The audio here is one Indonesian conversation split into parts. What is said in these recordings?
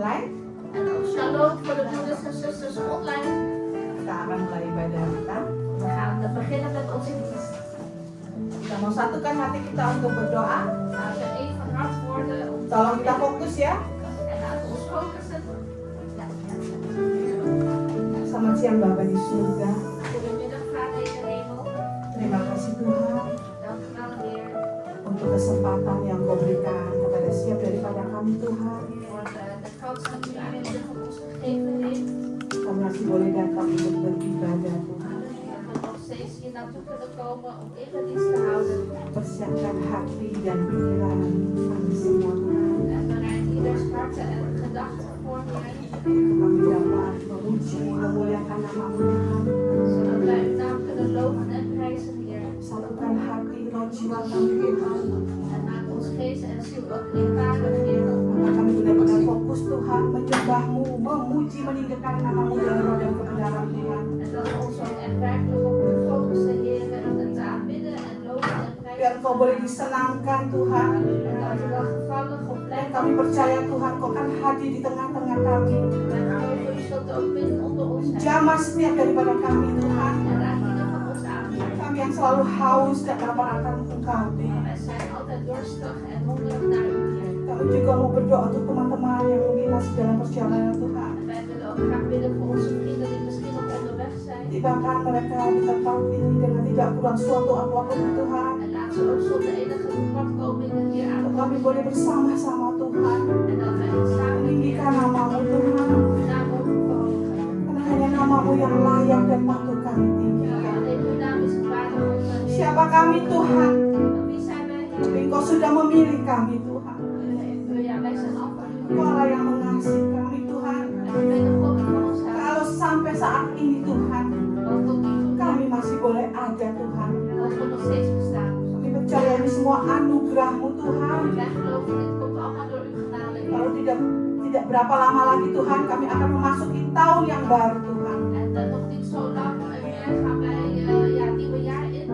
online. En ook shalom voor de broeders en zusters online. Kita akan mulai ibadah kita. We gaan beginnen met onze dienst. Kita mau satukan hati kita untuk berdoa. Laten we één van hart worden. Tolong kita fokus ya. En laten we ons focussen. Ja. Selamat siang Bapa di surga. Goedemiddag, Vader in de hemel. Terima kasih Tuhan Dank u wel, Heer, untuk kesempatan yang Kau berikan kepada setiap daripada kami Tuhan. voor de kans die u aanwezig op ons gegeven heeft. Kami masih boleh datang untuk beribadah Tuhan. Dat we nog steeds hier naartoe kunnen komen om eredienst te houden. Persiapkan hati dan pikiran kami semua Tuhan. En bereid ieders harten en gedachten voor, Heer. Kami dapat memuji, memuliakan nama-Mu Tuhan. Zodat wij uw naam kunnen loven en prijzen, Heer. Satukan hati, roh, jiwa kami Tuhan. En maak ons geest en ziel ook eenparig, Heer. Maka kami benar-benar fokus Tuhan, menyembah-Mu, memuji, meninggikan nama-Mu dalam roh dan kebenaran Tuhan. En dat we ons ook echt werkelijk op u focussen, Heer. En het te aanbidden en loven en Biar prijzen. Engkau boleh disenangkan Tuhan. En dat we wel gevallen of blij Dan kami percaya Tuhan Kau akan hadir di tengah-tengah kami. En geloven u zult ook binnen onder ons zijn. Jamah setiap daripada kami Tuhan. En raak ieder van ons aan, Heer. Kami yang selalu haus dan lapar akan Engkau Tuhan. Wij zijn altijd dorstig en hongerig naar u, Heer. Kami juga mau berdoa untuk teman-teman yang mungkin masih dalam perjalanan Tuhan. En wij willen ook graag bidden voor onze vrienden die misschien nog onderweg zijn. Tibakan mereka di tempat ini dengan tidak kurang suatu apapun Tuhan. En laat ze ook zonder enige tekortkomingen hier aan. Kami boleh bersama-sama Tuhan. En dat wij samen Meninggikan nama-Mu Tuhan. uw naam mogen verhogen. Karena hanya nama-Mu yang layak dan patut kami tinggikan. Alleen uw naam is waardig om te eren. Siapa kami Tuhan? Wie zijn wij, Heer? Tapi Engkau sudah memilih kami Tuhan. Ja, wij zijn al van u. Engkau yang mengasihi kami Tuhan. En u bent de God die van ons houdt. Kalau sampai saat ini Tuhan, Want tot nu toe kami masih boleh ada Tuhan. mogen we nog steeds bestaan. Kami percaya ini semua anugerah-Mu Tuhan. Wij geloven dit komt allemaal door uw genade, Heer. Kalau tidak berapa lama lagi Tuhan, kami akan memasuki tahun yang baru Tuhan. En nog niet zo lang meer gaan wij het nieuwe jaar in.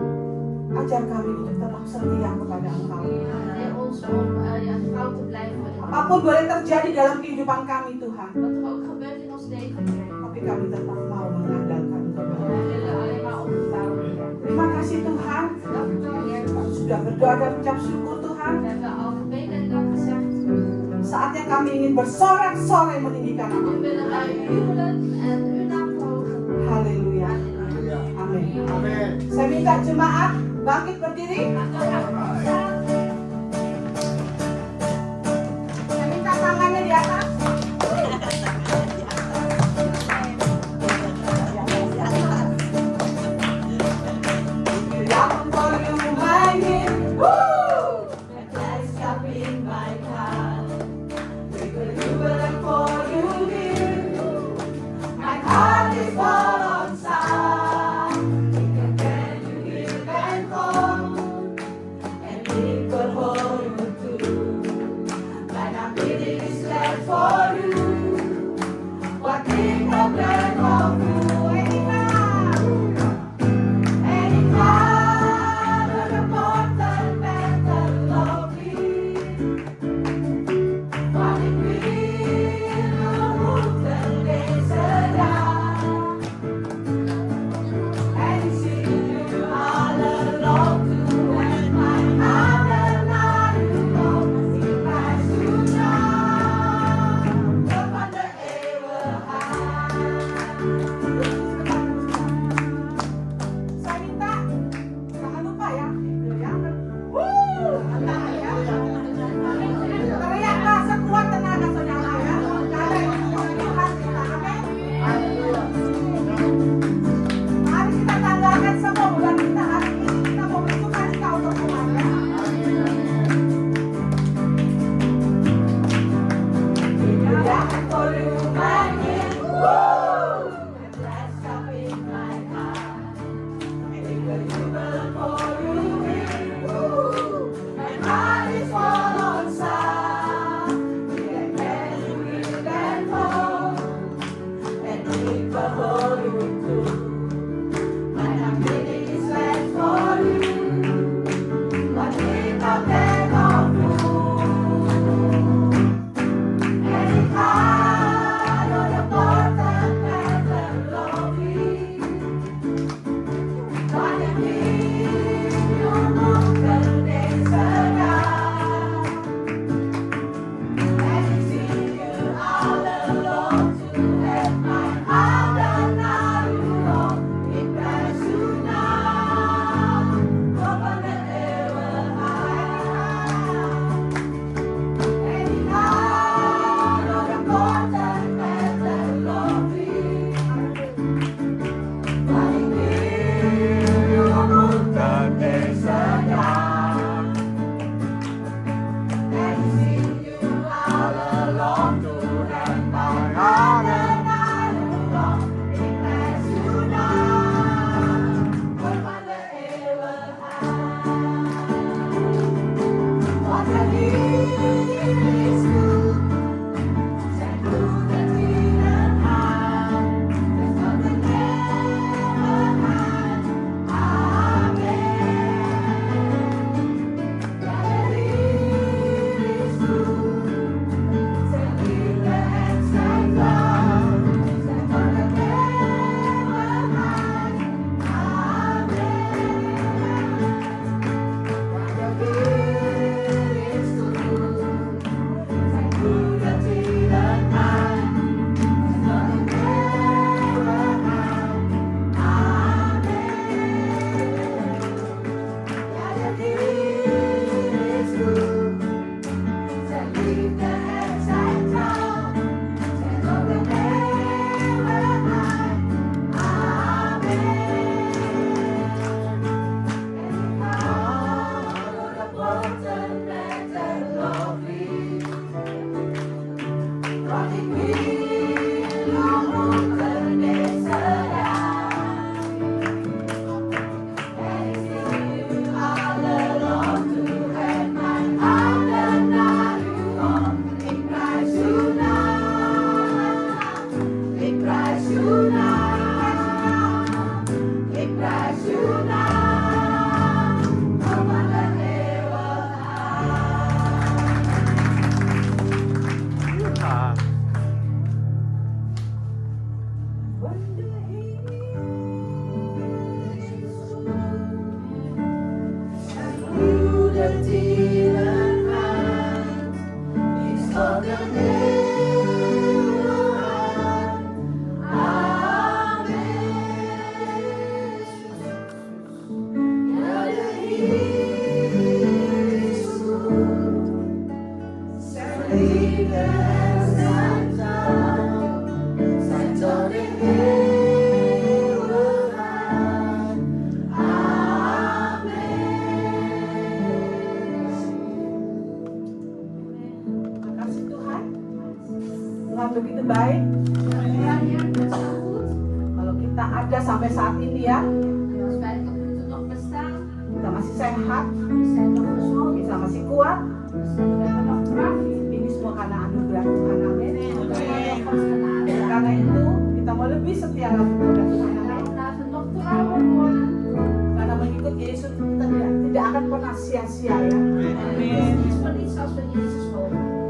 Ajar kami untuk tetap setia kepada Engkau. Leer ons om trouw te blijven. Apapun boleh terjadi dalam kehidupan kami Tuhan, Wat er ook gebeurt in ons leven, Heer. tapi kami tetap mau mengandalkan Engkau. Wij willen alleen maar op u bouwen, Heer. Terima kasih Tuhan. Dank u wel, Heer. Kami sudah berdoa dan ucap syukur Tuhan. We hebben al gebeden en dank gezegd. Saatnya kami ingin bersorak-sorai meninggikan nama. Nu willen wij jubelen en uw naam verhogen. Haleluya. Amin. Saya minta jemaat bangkit berdiri. Saya minta tangannya di atas. Yang volume mainin. Woo! And lights up in my car. We will jubilant for you here. My heart is full on sound. Can you hear and fall? And Tuhan begitu baik. Tuhan yang tersebut. Kalau kita ada sampai saat ini ya, Als wij tot nu toe nog bestaan, kita masih sehat, we zijn nog gezond, kita masih kuat. we hebben nog kracht. Ini semua karena anugerah Tuhan. Amin. Door Gods genade. Karena itu kita mau lebih setia lagi kepada Tuhan. Amin. Daarom laten we nog trouwer worden. Karena mengikut Yesus kita tidak akan pernah sia-sia ya. Het is niets voor niets als we Jezus volgen.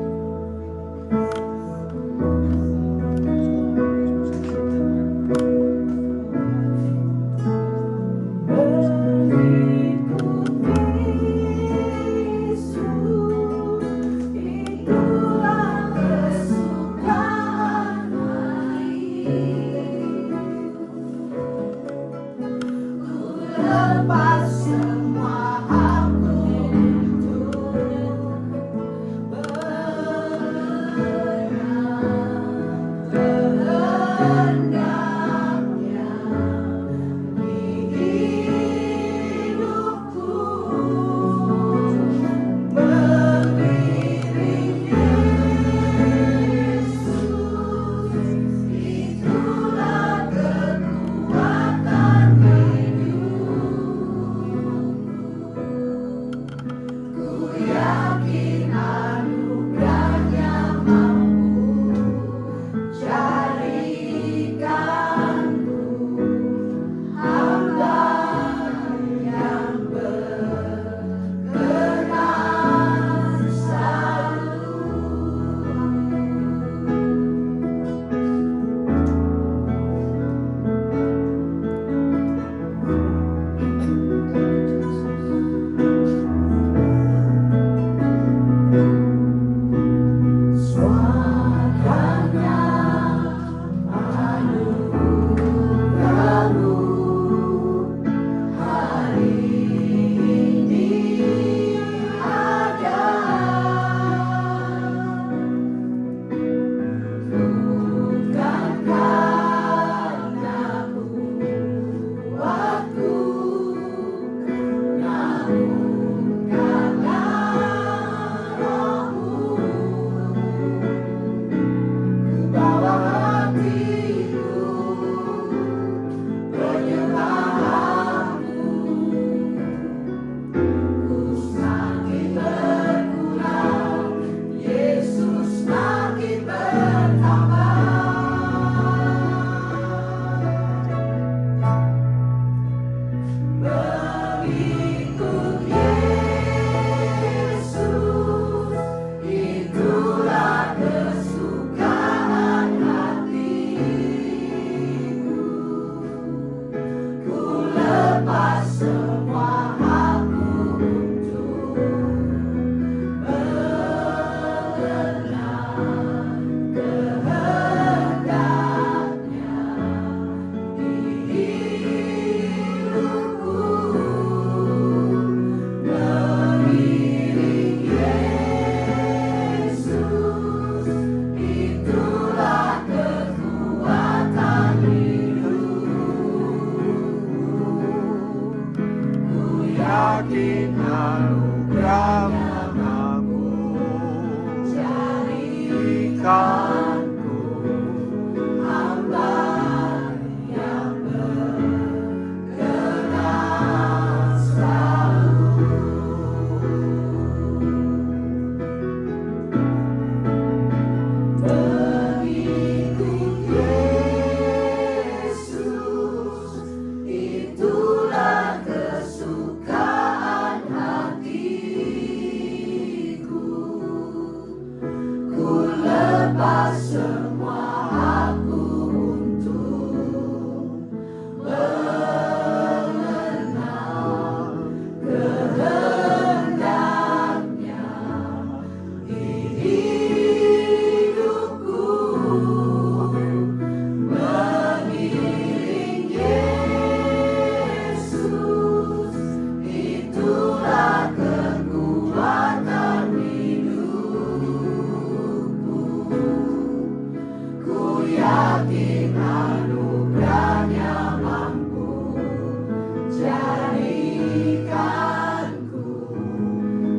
Lepas semua aku untuk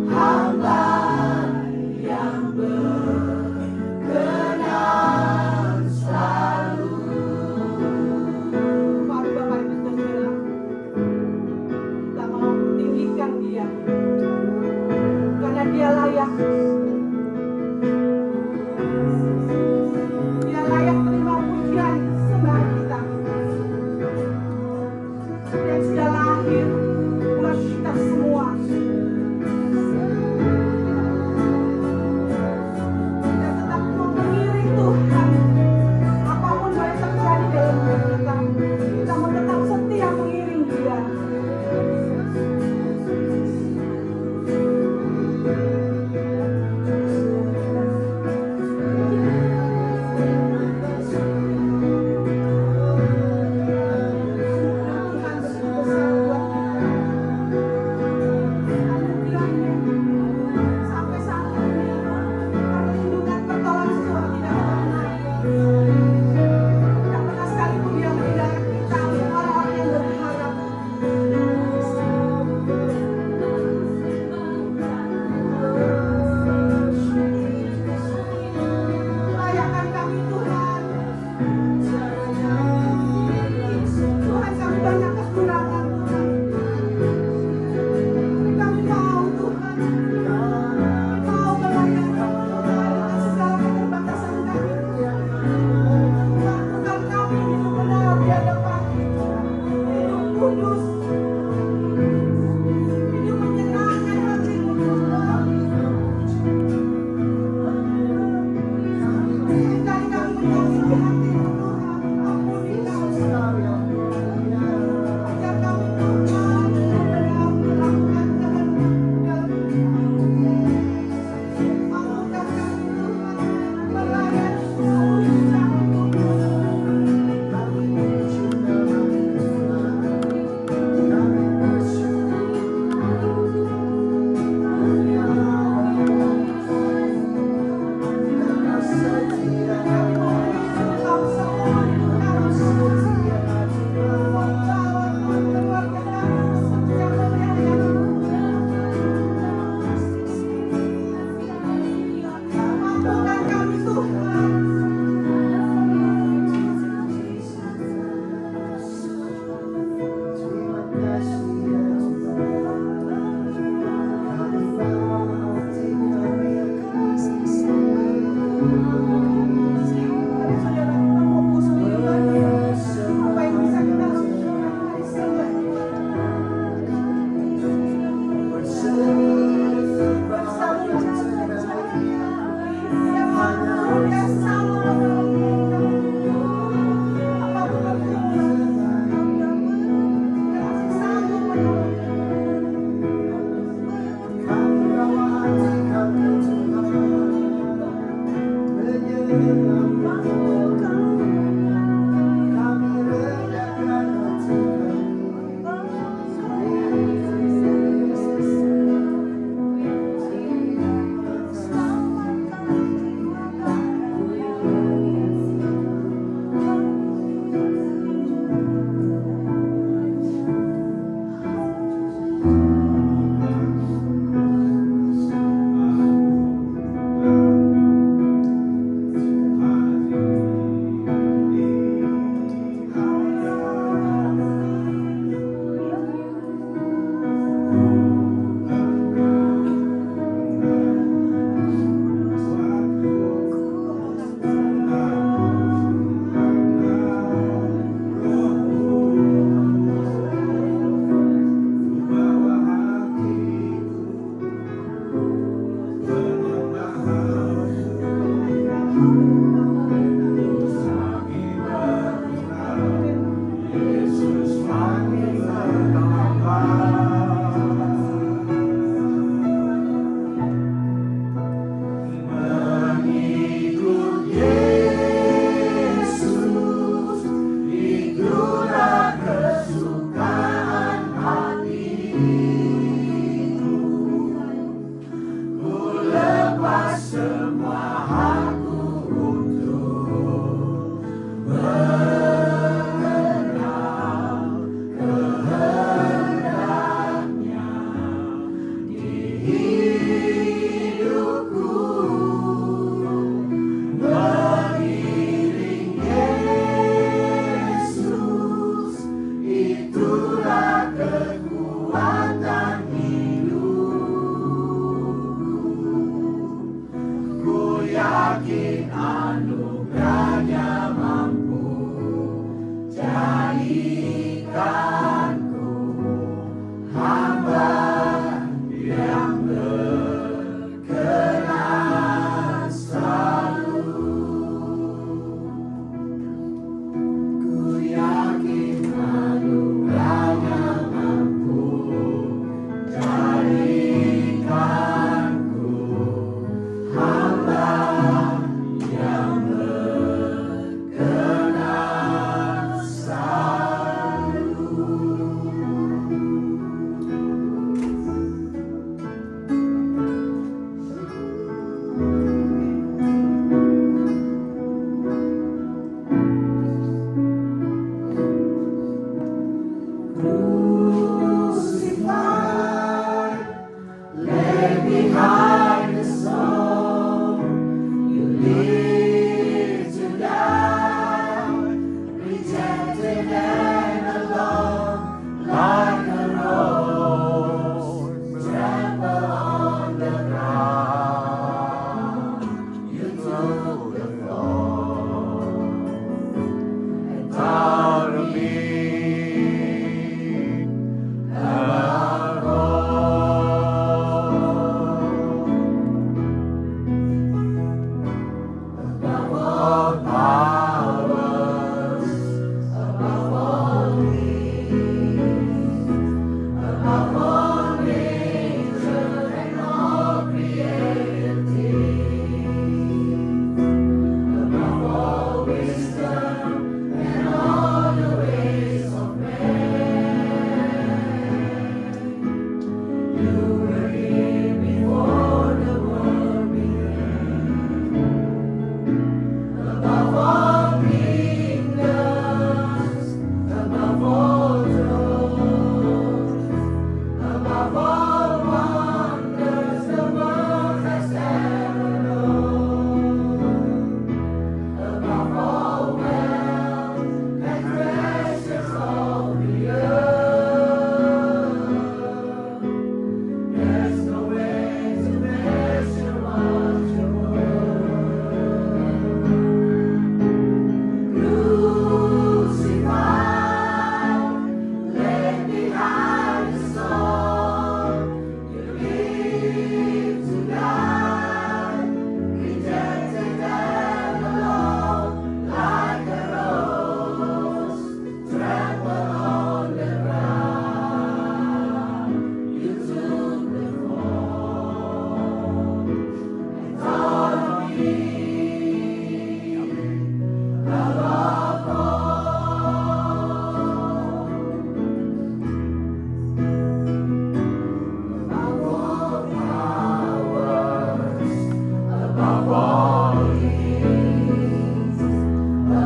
hamba yang berkenan.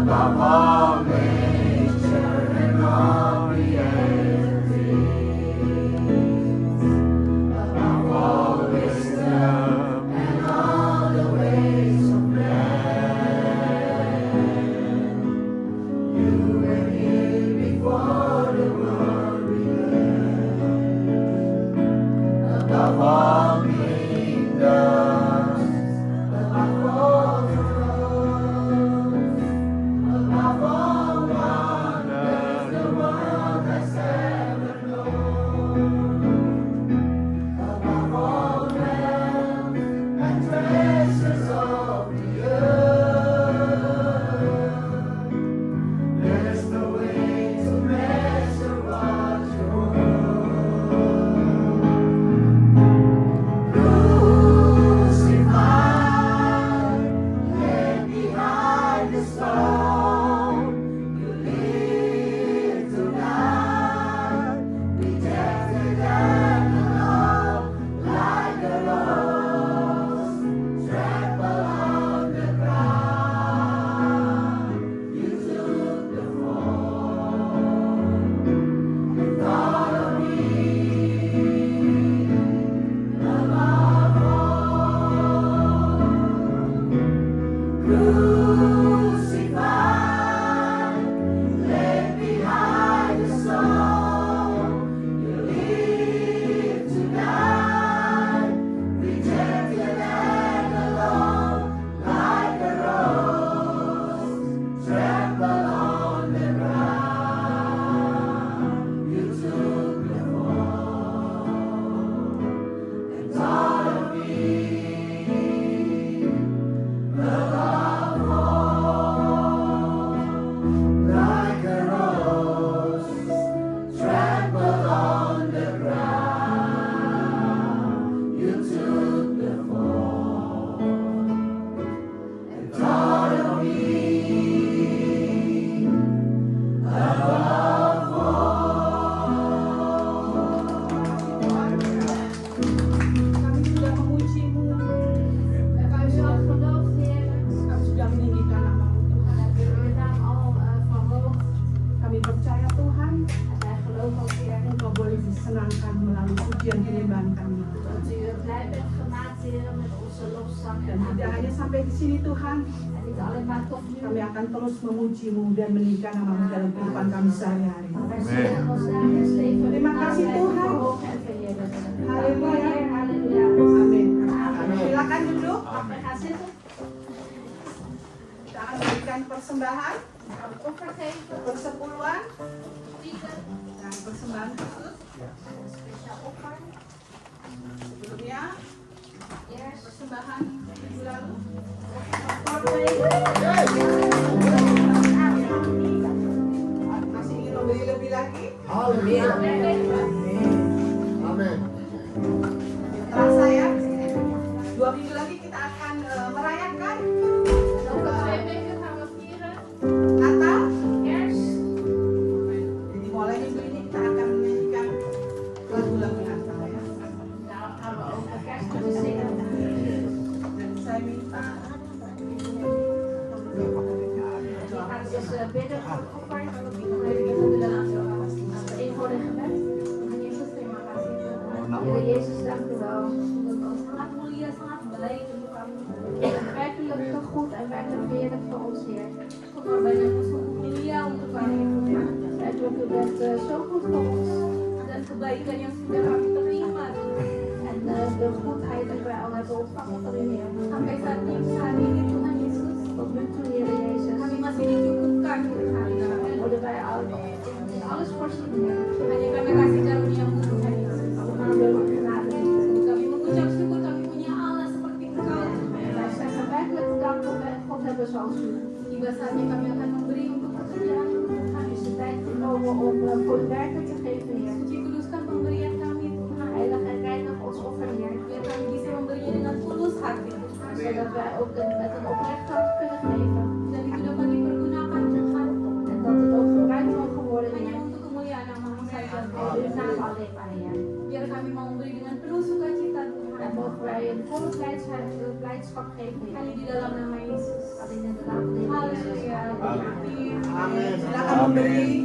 above all nature and all realities, above all wisdom and all the ways of man. You were here before the world began, above all kingdoms, above all thrones, above all wonders the world has ever known, above all realms and treasures of the earth. There's no way to measure what you're crucified, laid behind the stone. You live to die, rejected and alone, like a rose trampled on the ground. You took the fall and thought of me above all. Crucified, laid behind the stone. You live to die, rejected and alone, like a rose trampled on the ground. You took the fall and thought of me above all, like a rose trampled on the ground. You took the fall and thought of me above Kami sudah memuji-Mu, Kami zo geloofd, Heer. kami sudah meninggikan nama-Mu. En hebben we uw naam al verhoogd. Kami percaya Tuhan, En wij geloven ook, Heer, Engkau boleh disenangkan melalui pujian penyembahan kami. dat u blij bent gemaakt, Heer, met onze lofzang Dan en tidak hanya aanbidding. sampai di sini Tuhan, En niet alleen maar tot nu. kami akan terus memuji-Mu dan meninggikan nama-Mu dalam kehidupan kami sehari-hari. Wij zullen ons dagelijks leven Terima kasih, blijven Tuhan. verhogen en verheerlijken. Halleluja. Heer, halleluja. Amin. Amin. Silakan duduk. We gaan zitten. Kita akan memberikan persembahan, We gaan het offer geven. persepuluhan, Tienden. dan persembahan khusus. Een speciaal offer. Sebelumnya, Eerst persembahan minggu lalu. vorige week. Masih ingin memberi lebih lagi? Haleluya. Amin. Amin. Terasa ya? 2 minggu lagi kita akan merayakan En over 2 weken gaan we vieren. Natal. Kerst. Jadi mulai minggu ini kita akan menyanyikan lagu-lagu Natal ya. Nou gaan we over kerstmis zingen. Dan saya minta We gaan dus bidden voor het offer. Als we één worden gebed. Heer Jezus, dank u wel. Sangat mulia, sangat baik untuk kami. Werkelijk goed en werkelijk heerlijk voor ons, Heer. Mulia untuk kami. Werkelijk, u bent zo goed voor ons. Dan kebaikan yang sudah kami terima. En de goedheid die wij al hebben ontvangen van u, Heer. Sampai saat ini, Tuhan Yesus. Tot nu toe, Heer Jezus. Kami masih dicukupkan, Tuhan. Worden wij alles voorzien, Heer. Hanya karena kasih karunia Tuhan Yesus. Allemaal door uw genade. Kami mengucap syukur kami punya Allah seperti Engkau. Wij zeggen werkelijk dank dat wij God hebben zoals u. Tiba saatnya kami akan memberi untuk pekerjaan Tuhan. Is de tijd gekomen om voor uw werken te geven, Heer. Suci kuduskan pemberian kami, Tuhan. Heilig en reinig ons offer, Heer. Biar kami bisa memberinya dengan tulus hati, Tuhan. Zodat wij ook met een oprecht hart kunnen geven. Dan itu dapat dipergunakan, Tuhan. En dat het ook gebruikt mogen worden, Heer. Hanya untuk kemuliaan nama saja. Voor uw naam alleen maar, Heer. Biar kami mau memberi dengan penuh sukacita, Tuhan. En mogen wij een volle blijdschap geven, Heer. Hanya di dalam nama Yesus. Alleen in de naam van Yesus. Halleluja. memberi.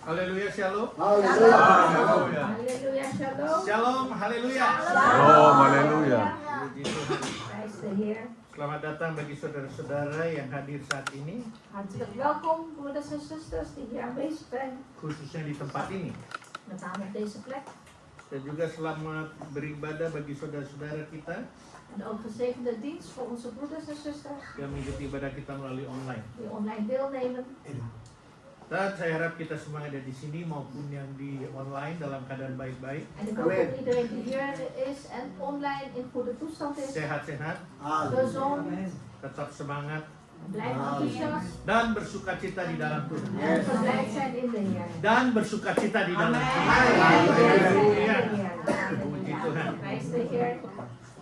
Haleluya, shalom. Haleluya. Haleluya. Haleluya, shalom. Shalom, haleluya. Shalom, haleluya. Puji Tuhan. Praise the Heer. Selamat datang bagi saudara-saudara yang hadir saat ini, Hartelijk welkom, broeders en zusters die hier aanwezig zijn. khususnya di tempat ini. Met name op deze plek. Dan juga selamat beribadah bagi saudara-saudara kita En ook gezegende dienst voor onze broeders en zusters yang mengikuti ibadah kita melalui online. die online deelnemen. Dan saya harap kita semua ada di sini maupun yang di online dalam keadaan baik-baik, En ik hoop dat iedereen die hier is en online in goede toestand is. sehat-sehat, Gezond, tetap semangat, blijf enthousiast dan bersukacita di dalam Tuhan. en verblijd zijn in de Heer. Dan bersukacita di dalam Tuhan. Verblijd zijn in de Haleluya. Heer. Puji Tuhan. Prijs de Heer.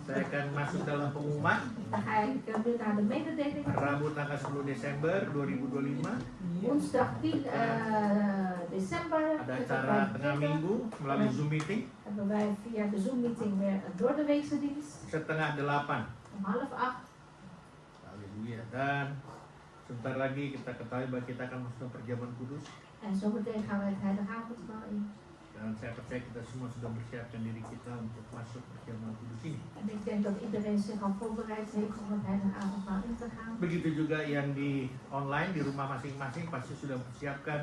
Saya akan masuk dalam pengumuman. Dan ga ik nu naar de mededeling. Rabu tanggal 10 Desember 2025 Woensdag 10 december ada acara tengah minggu melalui Zoom meeting hebben wij via de Zoom meeting weer een doordeweekse dienst setengah 8. om 7:30. Haleluya. Dan sebentar lagi kita ketahui bahwa kita akan masuk perjamuan kudus. En zometeen gaan wij het heilige avondmaal in. Dan saya percaya kita semua sudah mempersiapkan diri kita untuk masuk perjamuan kudus ini. En ik denk dat iedereen zich al voorbereid heeft om het heilige avondmaal in te gaan. Begitu juga yang di online di rumah masing-masing pasti sudah mempersiapkan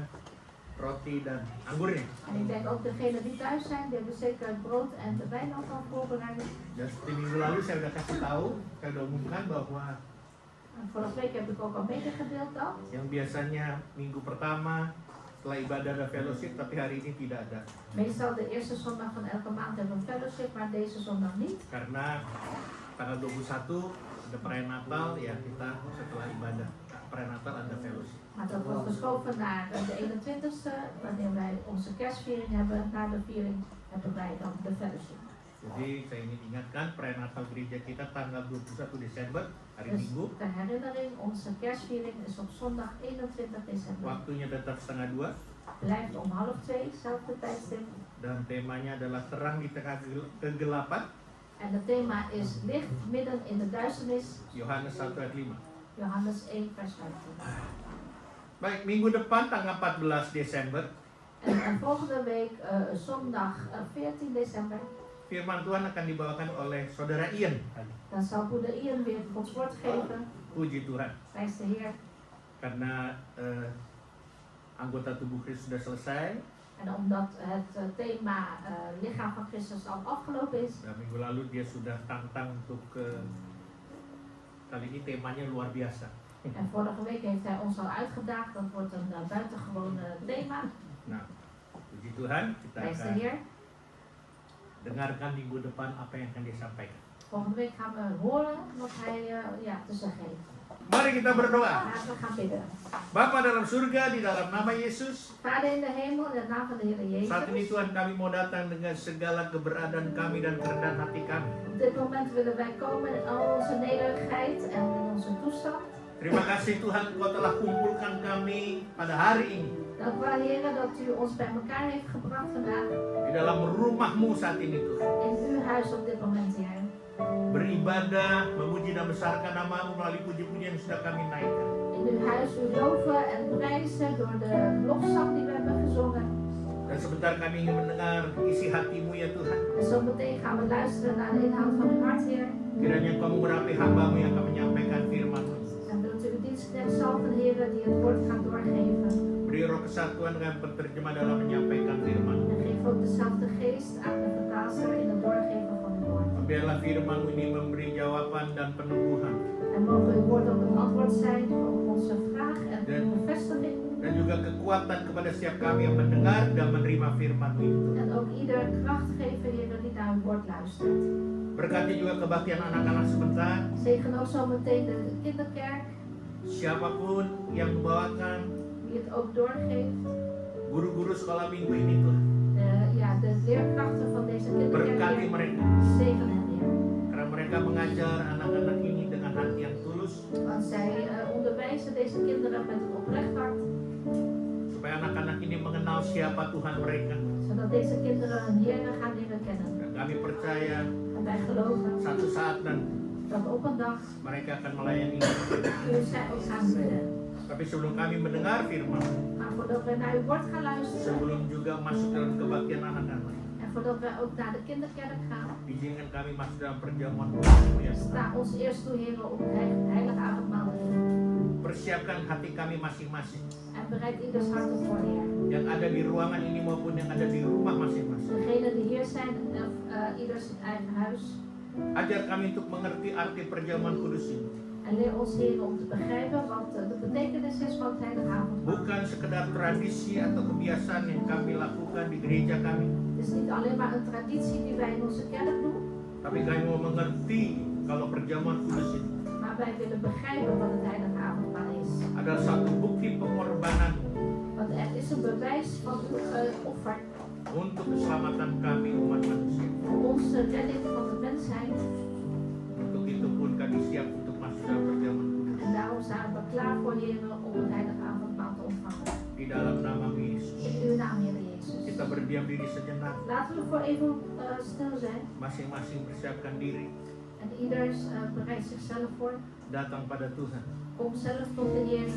roti dan anggurnya. En ik denk ook degenen die thuis zijn, die hebben zeker het brood en de wijn ook al voorbereid. Dan seperti minggu lalu saya sudah kasih tahu, saya sudah umumkan bahwa En vorige week heb ik ook al medegedeeld dat. yang biasanya minggu pertama setelah ibadah ada fellowship, tapi hari ini tidak ada. Meestal de eerste zondag van elke maand hebben we een fellowship, maar deze zondag niet. Karena tanggal 21 ada perayaan Natal, ya kita setelah ibadah perayaan Natal ada fellowship. Maar dat wordt geschoven naar de 21ste, wanneer wij onze kerstviering hebben. Na de viering hebben wij dan de fellowship. Jadi saya ingin ingatkan perayaan Natal gereja kita tanggal 21 Desember, hari Dus Minggu. ter herinnering, onze kerstviering is op zondag 21 december. Waktunya tetap setengah 2 Blijft om 1:30, zelfde tijdstip. dan temanya adalah terang di tengah kegelapan. En het thema is licht midden in de duisternis, Yohanes 1 ayat 5. Johannes 1 vers 15. Baik, minggu depan tanggal 14 Desember, En volgende week, zondag 14 december, firman Tuhan akan dibawakan oleh saudara Ian. dan zal broeder Ian weer Gods woord geven. Puji Tuhan. Prijs de Heer. Karena anggota tubuh Kristus sudah selesai. En omdat het thema lichaam van Christus al afgelopen is, Dan minggu lalu dia sudah tantang untuk kali ini temanya luar biasa. en vorige week heeft hij ons al uitgedaagd, dat wordt een buitengewoon thema. Nah, puji Tuhan, kita Prijs de akan Heer. dengarkan minggu depan apa yang akan disampaikan. Volgende week gaan we horen wat hij te zeggen heeft. Mari kita berdoa. Laten we gaan bidden. Bapa dalam surga, di dalam nama Yesus, Vader in de hemel, in de naam van de Heer saat ini Jezus. Tuhan kami mau datang dengan segala keberadaan kami dan kerendahan hati kami. Op dit moment willen wij komen in al onze nederigheid en in onze toestand. Terima kasih Tuhan, Kau telah kumpulkan kami pada hari ini Dank u wel, Heer, dat u ons bij elkaar heeft gebracht vandaag. di dalam rumah-Mu saat ini Tuhan. In uw huis op dit moment, Heer. Beribadah, memuji dan besarkan nama-Mu melalui puji-pujian yang sudah kami naikkan. In uw huis u loven en prijzen door de lofzang die we hebben gezongen. Dan sebentar kami ingin mendengar isi hati-Mu ya Tuhan. En zo meteen gaan we luisteren naar de inhoud van uw hart, Heer. Kiranya Kau mengurapi hamba-Mu yang akan menyampaikan firman-Mu. En wilt u uw dienstknecht zalven, Heer, die het woord gaat doorgeven. Beri roh kesatuan dengan penterjemah dalam menyampaikan firman. En geef ook dezelfde geest aan de vertaalster in het doorgeven van uw woord. Biarlah firman-Mu ini memberi jawaban dan peneguhan. En mogen uw woord ook een antwoord zijn op onze vraag en uw bevestiging. Dan juga kekuatan kepada setiap kami yang mendengar dan menerima firman-Mu itu. En ook ieder kracht geven, Heer, die naar uw woord luistert. Berkati juga kebaktian anak-anak sebentar. Zegen ook zo meteen de kinderkerk, Siapapun yang membawakan die het ook doorgeeft. guru-guru sekolah minggu ini Tuhan. De leerkrachten van deze kinderkerk, Berkati Heer, mereka. zegen hen, Heer. Karena mereka mengajar anak-anak ini dengan hati yang tulus. Want zij onderwijzen deze kinderen met een oprecht hart. Supaya anak-anak ini mengenal siapa Tuhan mereka. Zodat deze kinderen hun Heer gaan leren kennen. Dan kami percaya En wij geloven satu saat nanti dat op een dag mereka akan melayani. zij ook gaan bidden. Tapi sebelum kami mendengar firman, Maar voordat wij naar uw woord gaan luisteren. sebelum juga masuk dalam kebaktian anak-anak, En voordat wij ook naar de kinderkerk gaan. izinkan kami masuk dalam perjamuan kudus-Mu ya Tuhan. Sta ons eerst toe, Heer, op het heilige avondmaal. Persiapkan hati kami masing-masing. En bereid ieders hart op voor, Heer. Yang ada di ruangan ini maupun yang ada di rumah masing-masing. Degenen die hier zijn, ieders eigen huis. Ajar kami untuk mengerti arti perjamuan kudus ini. En leer ons, Heer, om te begrijpen wat de betekenis is van het heilige avondmaal. Bukan sekedar tradisi atau kebiasaan yang kami lakukan di gereja kami. Het is niet alleen maar een traditie die wij in onze kerk doen. Tapi kami mau mengerti kalau perjamuan kudus ini Maar wij willen begrijpen wat het heilige avondmaal is. adalah satu bukti pengorbanan Want het is een bewijs van uw offer. untuk keselamatan kami umat manusia. Voor onze redding van de mensheid. pun kami siap untuk masuk dalam perjamuan kudus. En daarom staan we klaar voor Heer om het heilige avondmaal te ontvangen. Di dalam nama Yesus. In uw naam, Heer Jezus. Kita berdiam diri sejenak. Laten we voor even stil zijn. Masing-masing persiapkan diri. En ieder bereidt zichzelf voor. Datang pada Tuhan. Kom zelf tot de Heer.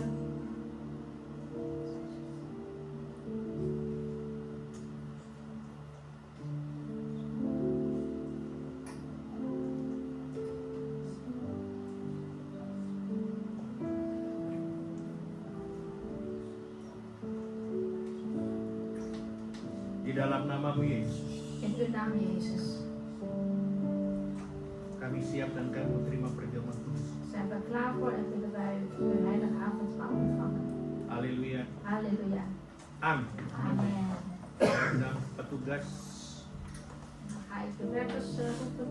Di dalam namamu Yesus. In uw naam, Jezus. Kami siap dan kami menerima perjamuan kudus. Zijn we klaar voor en willen wij uw heilige avondmaal ontvangen. Haleluya. Halleluja. Amin. Amen. Dan petugas Dan ga ik de werkers roepen.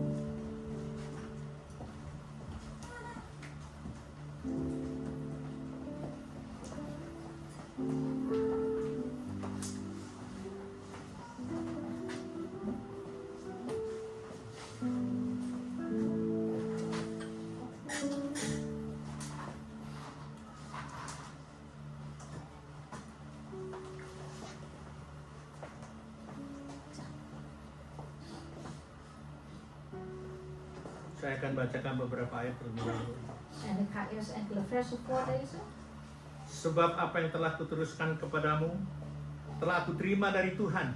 saya akan bacakan beberapa ayat terlebih dahulu. En ik ga eerst enkele versen voorlezen. Sebab apa yang telah kuteruskan kepadamu telah aku terima dari Tuhan,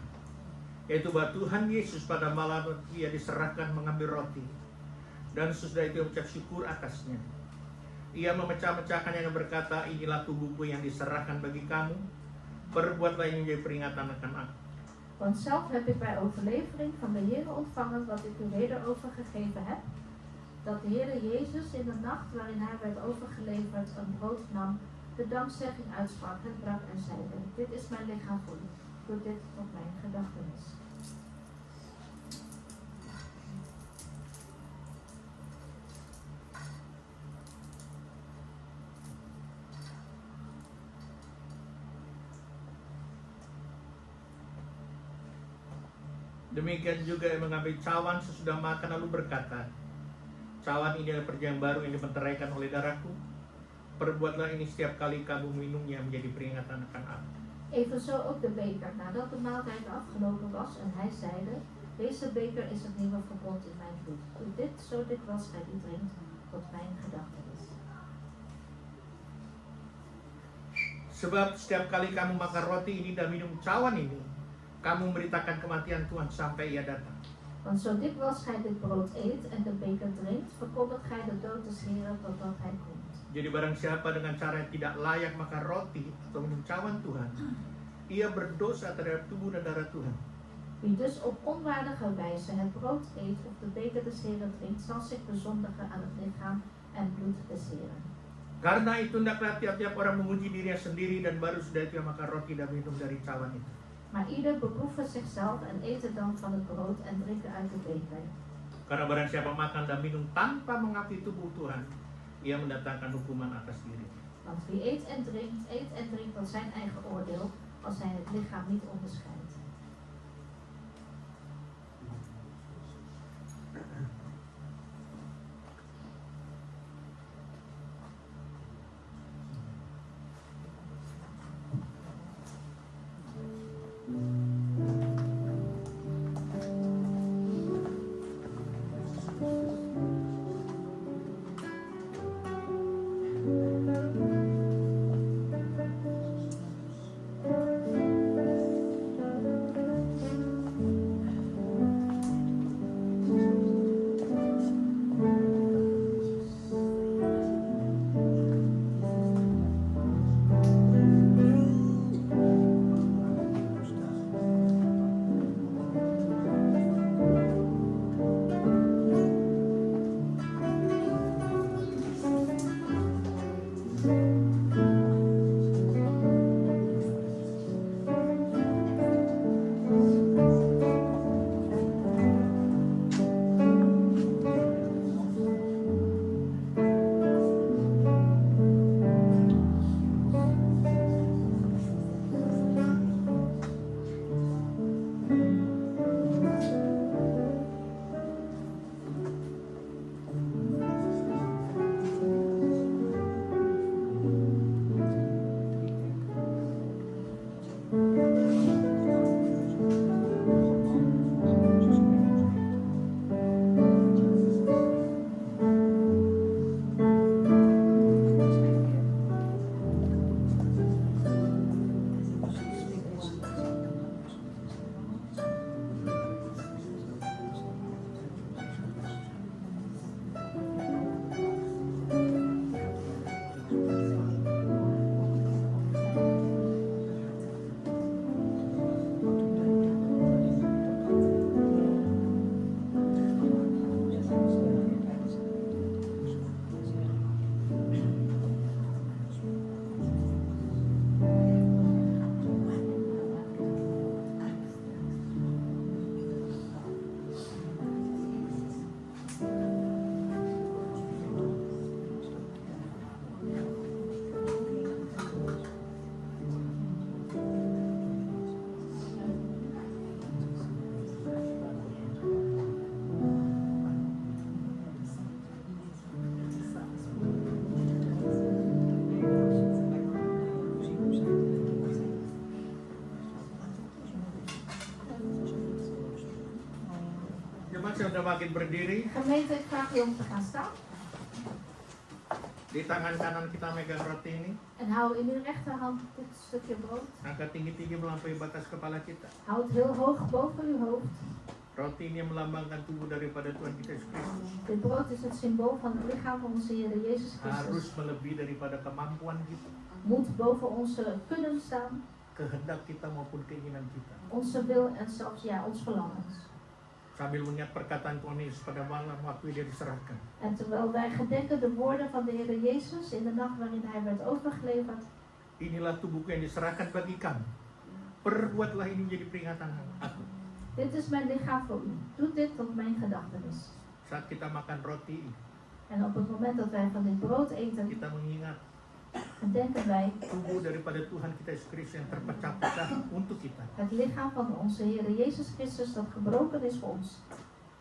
yaitu bahwa Tuhan Yesus pada malam Ia diserahkan mengambil roti, dan sesudah itu mengucap syukur atasnya. Ia memecah-mecahkannya dan berkata, inilah tubuhku yang diserahkan bagi kamu, perbuatlah ini menjadi peringatan akan aku. Want zelf heb ik bij overlevering van de Heere ontvangen wat ik u weder overgegeven heb. Dat de Heere Jezus in de nacht waarin hij werd overgeleverd een brood nam, de dankzegging uitsprak, het brak en zeide, dit is mijn lichaam voor u, doe dit tot mijn gedachtenis. Demikian juga yang mengambil cawan sesudah makan lalu berkata, cawan ini adalah perjanjian baru yang dimeteraikan oleh darahku. Perbuatlah ini setiap kali kamu minumnya menjadi peringatan akan aku. Evenzo ook de beker, nadat de maaltijd afgelopen was en hij zeide, deze beker is het nieuwe verbond in mijn bloed. Doe dit zo dikwijls gij die drinkt, tot mijn gedachtenis. Sebab setiap kali kamu makan roti ini dan minum cawan ini, kamu memberitakan kematian Tuhan sampai Ia datang. Want zo dikwijls gij dit brood eet en de beker drinkt, verkondigt gij de dood des Heeren totdat hij komt. Jadi barang siapa dengan cara yang tidak layak makan roti atau minum cawan Tuhan, ia berdosa terhadap tubuh dan darah Tuhan. Wie dus op onwaardige wijze het brood eet of de beker des Heeren drinkt, zal zich bezondigen aan het lichaam en bloed des Heeren. Karena itu hendaklah tiap-tiap orang menguji dirinya sendiri dan baru sudah itu yang makan roti dan minum dari cawan itu. Maar ieder beproeve zichzelf en eten dan van het brood en drinken uit de beker. Karena barang siapa makan dan minum tanpa mengakui tubuh Tuhan, ia mendatangkan hukuman atas diri. Want wie eet en drinkt tot zijn eigen oordeel, als hij het lichaam niet onderscheidt. boleh makin berdiri. Gemeente, ik vraag je om te gaan staan. Di tangan kanan kita megang roti ini. En hou in uw rechterhand dit stukje brood. Angkat tinggi-tinggi melampaui batas kepala kita. Houd het heel hoog boven uw hoofd. Roti ini melambangkan tubuh daripada Tuhan kita Yesus Kristus. Dit brood is het symbool van het lichaam van onze Heer Jezus Harus Christus. melebihi daripada kemampuan kita, Moet boven onze kunnen staan, kehendak kita maupun keinginan kita. onze wil en zelfs ons verlangens. Sambil mengingat perkataan Tuhan Yesus pada malam waktu dia diserahkan. En terwijl wij gedenken de woorden van de Heer Jezus in de nacht waarin Hij werd overgeleverd. Inilah tubuhku yang diserahkan bagi kamu. Perbuatlah ini menjadi peringatan aku. Dit is mijn lichaam voor u. Doe dit tot mijn gedachtenis. Saat kita makan roti ini, En op het moment dat wij van dit brood eten, kita mengingat gedenken wij tubuh daripada Tuhan kita Yesus Kristus yang terpecah-pecah untuk kita. het lichaam van onze Heer Jezus Christus dat gebroken is voor ons.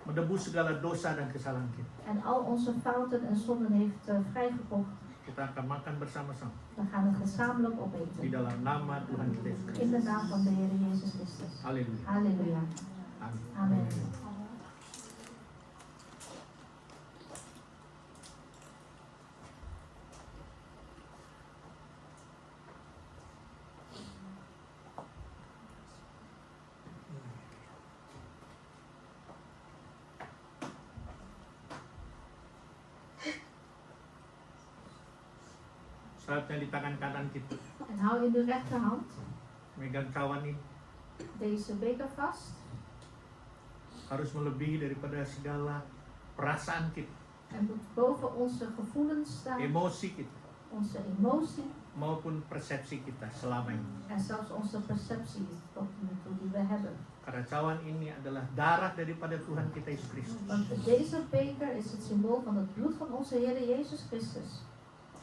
Menebus segala dosa dan kesalahan kita. En al onze fouten en zonden heeft vrijgekocht. Kita akan makan bersama-sama We gaan het gezamenlijk di opeten. dalam nama Tuhan kita Yesus In de Kristus. naam van de Heer Jezus Christus. Haleluya. Halleluja. Amin. Amen. Saatnya di tangan kanan kita En hou in de rechterhand megang cawan ini deze beker vast. harus melebihi daripada segala perasaan kita, En moet boven onze gevoelens staan, emosi kita, onze emotie maupun persepsi kita selama ini. en zelfs onze percepties tot nu toe die we hebben. Karena cawan ini adalah darah daripada Tuhan kita Yesus Kristus. Want deze beker is het symbool van het bloed van onze Heer Jezus Christus.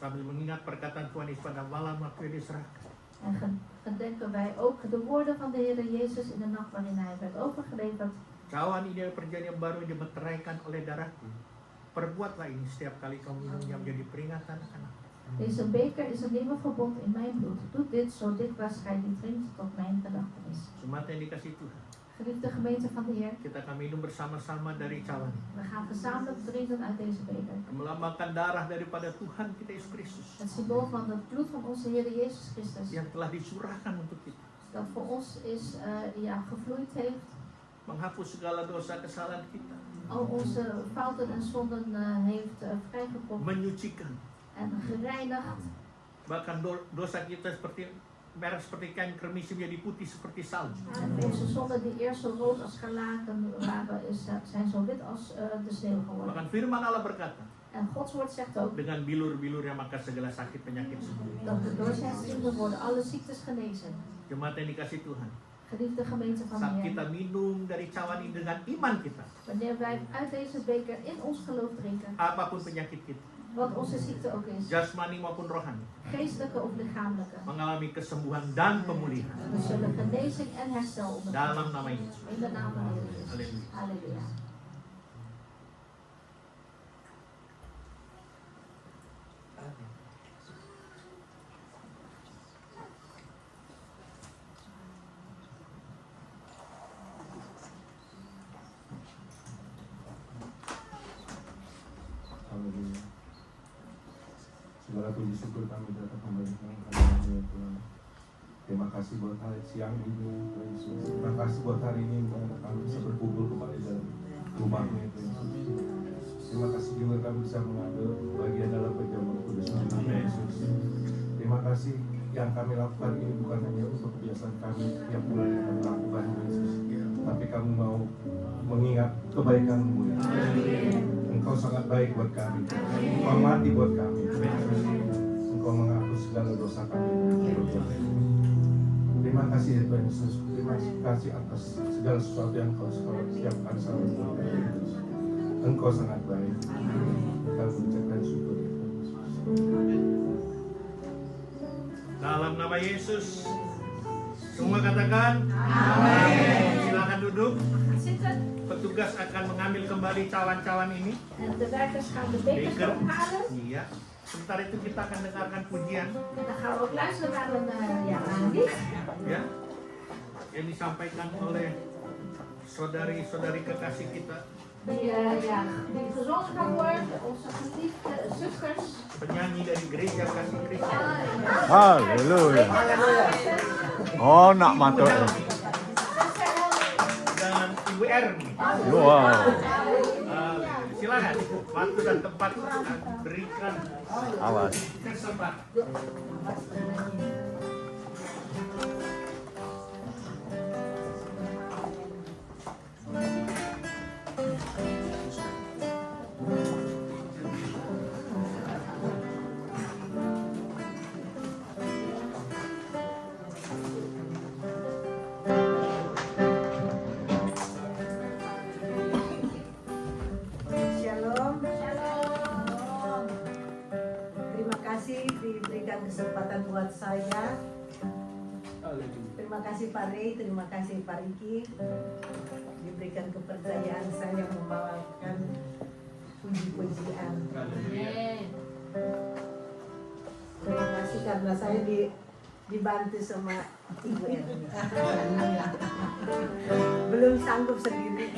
Sambil mengingat perkataan Tuhan Yesus pada malam waktu dia diserahkan. En gedenken wij ook de woorden van de Heer Jezus in de nacht waarin Hij werd overgeleverd. Cawan ini adalah perjanjian baru yang dimeteraikan oleh darahku. Perbuatlah ini setiap kali kamu minumnya menjadi peringatan akan aku. Deze beker is een nieuwe verbond in mijn bloed. Doe dit zo dikwijls gij die drinkt tot mijn gedachtenis. Jemaat yang dikasih Tuhan, Geliefde gemeente van de Heer, kita akan minum bersama-sama dari cawan ini. we gaan gezamenlijk drinken uit deze beker. Melambangkan darah daripada Tuhan kita Yesus Kristus Het symbool van het bloed van onze Heer Jezus Christus. yang telah disurahkan untuk kita, Dat voor ons is gevloeid heeft. menghapus segala dosa kesalahan kita, Al onze fouten en zonden heeft vrijgekocht menyucikan. en gereinigd. Bahkan dosa kita seperti merah seperti kain kermis menjadi putih seperti salju. En onze zonden die eerst zo rood als scharlaken waren, zijn zo wit als de sneeuw geworden. Bahkan firman Allah berkata, En Gods woord zegt ook dengan bilur-bilurnya maka segala sakit penyakit sembuh. dat door zijn striemen worden alle ziektes genezen. Jemaat yang dikasih Tuhan, Geliefde gemeente van de saat Heer, kita minum dari cawan ini dengan iman kita, wanneer wij uit deze beker in ons geloof drinken, apapun penyakit kita, wat onze ziekte ook is, jasmani maupun rohani, geestelijke of lichamelijke, mengalami kesembuhan dan pemulihan we zullen genezing en herstel ondergaan. dalam nama Yesus. In de naam van de Heer Jezus. Halleluja. Halleluja. Haleluya. Segala puji syukur kami datang kembali kepada-Mu ya Tuhan. Terima kasih buat hari siang ini Tuhan Yesus. Terima kasih buat hari ini karena kami bisa berkumpul kembali dalam rumah-Mu ya Tuhan Yesus. Terima kasih juga kami bisa mengambil bagian dalam perjamuan kudus Tuhan Yesus. Terima kasih yang kami lakukan ini bukan hanya untuk kebiasaan kami yang mulai kami lakukan Tuhan Yesus, tapi kami mau mengingat kebaikan-Mu ya. Engkau sangat baik buat kami. Engkau mati buat kami. Engkau menghapus segala dosa kami. Terima kasih ya Tuhan Yesus. Terima kasih atas segala sesuatu yang Engkau setiap kali sama kami. Engkau sangat baik. Kami mengucapkan syukur ya Tuhan Yesus. Dalam nama Yesus, semua katakan Amin. Silakan duduk. Petugas akan mengambil kembali cawan-cawan ini. En de werkers gaan de bekers Beker. ophalen. Iya. Sementara itu kita akan dengarkan pujian, En dan gaan we ook luisteren naar een lied. ya, yang disampaikan oleh saudari-saudari kekasih kita. die gezongen gaat worden, onze geliefde zusters. penyanyi dari gereja kasih Kristus. Haleluya. Oh, nak mantul. Dan Ibu Erni. Wow. Silakan, waktu dan tempat berikan Awas. kesempatan. Shalom. Terima kasih diberikan kesempatan buat saya. Terima kasih Pak Rey, terima kasih Pak Riki. Diberikan kepercayaan saya membawakan puji-pujian. Terima kasih karena saya dibantu sama Ibu Erni. Belum sanggup sendiri.